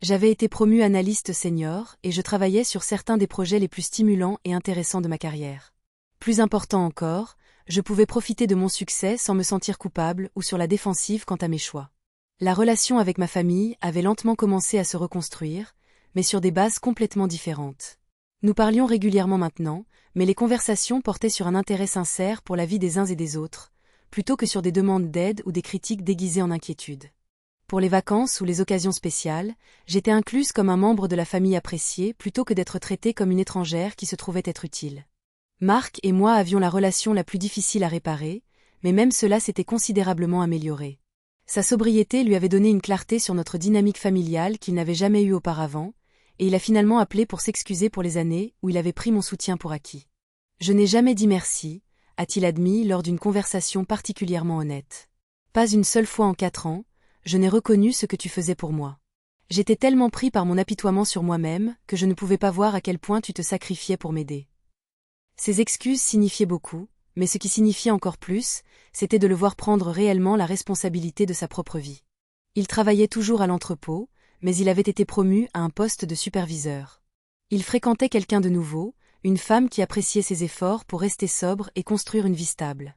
J'avais été promue analyste senior et je travaillais sur certains des projets les plus stimulants et intéressants de ma carrière. Plus important encore, je pouvais profiter de mon succès sans me sentir coupable ou sur la défensive quant à mes choix. La relation avec ma famille avait lentement commencé à se reconstruire, mais sur des bases complètement différentes. Nous parlions régulièrement maintenant, mais les conversations portaient sur un intérêt sincère pour la vie des uns et des autres, plutôt que sur des demandes d'aide ou des critiques déguisées en inquiétude. Pour les vacances ou les occasions spéciales, j'étais incluse comme un membre de la famille appréciée plutôt que d'être traitée comme une étrangère qui se trouvait être utile. Marc et moi avions la relation la plus difficile à réparer, mais même cela s'était considérablement amélioré. Sa sobriété lui avait donné une clarté sur notre dynamique familiale qu'il n'avait jamais eue auparavant, et il a finalement appelé pour s'excuser pour les années où il avait pris mon soutien pour acquis. Je n'ai jamais dit merci, a-t-il admis lors d'une conversation particulièrement honnête. Pas une seule fois en 4 ans, je n'ai reconnu ce que tu faisais pour moi. J'étais tellement pris par mon apitoiement sur moi-même que je ne pouvais pas voir à quel point tu te sacrifiais pour m'aider. Ces excuses signifiaient beaucoup, mais ce qui signifiait encore plus, c'était de le voir prendre réellement la responsabilité de sa propre vie. Il travaillait toujours à l'entrepôt, mais il avait été promu à un poste de superviseur. Il fréquentait quelqu'un de nouveau, une femme qui appréciait ses efforts pour rester sobre et construire une vie stable.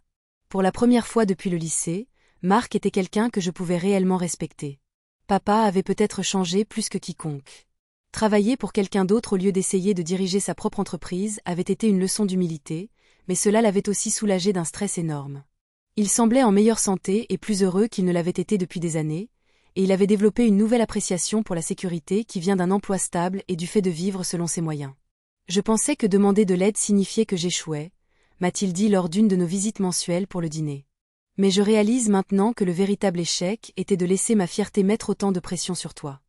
Pour la première fois depuis le lycée, Marc était quelqu'un que je pouvais réellement respecter. Papa avait peut-être changé plus que quiconque. Travailler pour quelqu'un d'autre au lieu d'essayer de diriger sa propre entreprise avait été une leçon d'humilité, mais cela l'avait aussi soulagé d'un stress énorme. Il semblait en meilleure santé et plus heureux qu'il ne l'avait été depuis des années, et il avait développé une nouvelle appréciation pour la sécurité qui vient d'un emploi stable et du fait de vivre selon ses moyens. Je pensais que demander de l'aide signifiait que j'échouais, m'a-t-il dit lors d'une de nos visites mensuelles pour le dîner. Mais je réalise maintenant que le véritable échec était de laisser ma fierté mettre autant de pression sur toi.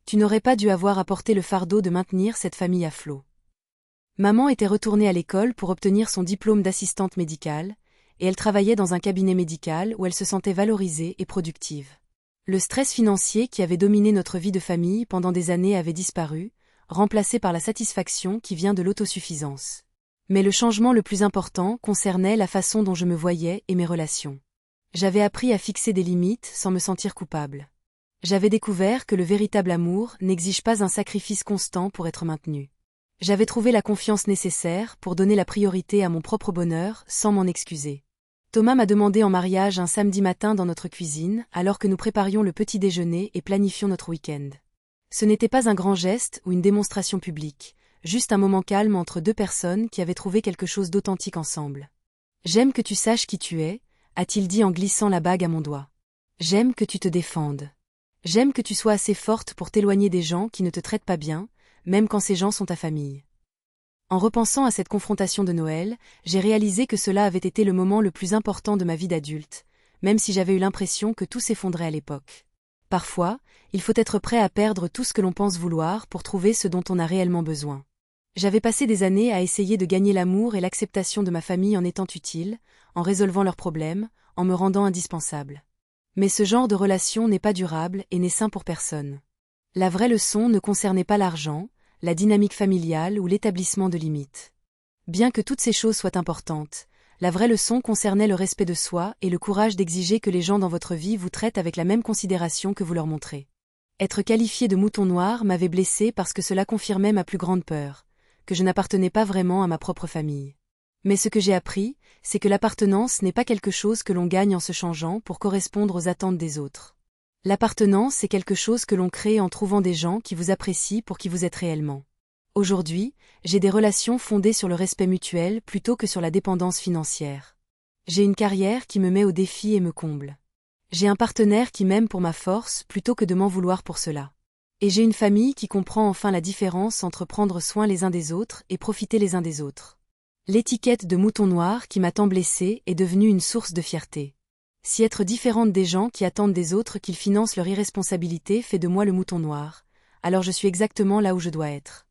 Tu n'aurais pas dû avoir à porter le fardeau de maintenir cette famille à flot. Maman était retournée à l'école pour obtenir son diplôme d'assistante médicale, et elle travaillait dans un cabinet médical où elle se sentait valorisée et productive. Le stress financier qui avait dominé notre vie de famille pendant des années avait disparu, remplacé par la satisfaction qui vient de l'autosuffisance. Mais le changement le plus important concernait la façon dont je me voyais et mes relations. J'avais appris à fixer des limites sans me sentir coupable. J'avais découvert que le véritable amour n'exige pas un sacrifice constant pour être maintenu. J'avais trouvé la confiance nécessaire pour donner la priorité à mon propre bonheur sans m'en excuser. Thomas m'a demandé en mariage un samedi matin dans notre cuisine, alors que nous préparions le petit déjeuner et planifions notre week-end. Ce n'était pas un grand geste ou une démonstration publique, juste un moment calme entre deux personnes qui avaient trouvé quelque chose d'authentique ensemble. « J'aime que tu saches qui tu es », a-t-il dit en glissant la bague à mon doigt. « J'aime que tu te défendes. J'aime que tu sois assez forte pour t'éloigner des gens qui ne te traitent pas bien, même quand ces gens sont ta famille. » En repensant à cette confrontation de Noël, j'ai réalisé que cela avait été le moment le plus important de ma vie d'adulte, même si j'avais eu l'impression que tout s'effondrait à l'époque. Parfois, il faut être prêt à perdre tout ce que l'on pense vouloir pour trouver ce dont on a réellement besoin. J'avais passé des années à essayer de gagner l'amour et l'acceptation de ma famille en étant utile, en résolvant leurs problèmes, en me rendant indispensable. Mais ce genre de relation n'est pas durable et n'est sain pour personne. La vraie leçon ne concernait pas l'argent, la dynamique familiale ou l'établissement de limites. Bien que toutes ces choses soient importantes, la vraie leçon concernait le respect de soi et le courage d'exiger que les gens dans votre vie vous traitent avec la même considération que vous leur montrez. Être qualifié de mouton noir m'avait blessé parce que cela confirmait ma plus grande peur, que je n'appartenais pas vraiment à ma propre famille. Mais ce que j'ai appris, c'est que l'appartenance n'est pas quelque chose que l'on gagne en se changeant pour correspondre aux attentes des autres. L'appartenance est quelque chose que l'on crée en trouvant des gens qui vous apprécient pour qui vous êtes réellement. Aujourd'hui, j'ai des relations fondées sur le respect mutuel plutôt que sur la dépendance financière. J'ai une carrière qui me met au défi et me comble. J'ai un partenaire qui m'aime pour ma force plutôt que de m'en vouloir pour cela. Et j'ai une famille qui comprend enfin la différence entre prendre soin les uns des autres et profiter les uns des autres. L'étiquette de mouton noir qui m'a tant blessée est devenue une source de fierté. Si être différente des gens qui attendent des autres qu'ils financent leur irresponsabilité fait de moi le mouton noir, alors je suis exactement là où je dois être.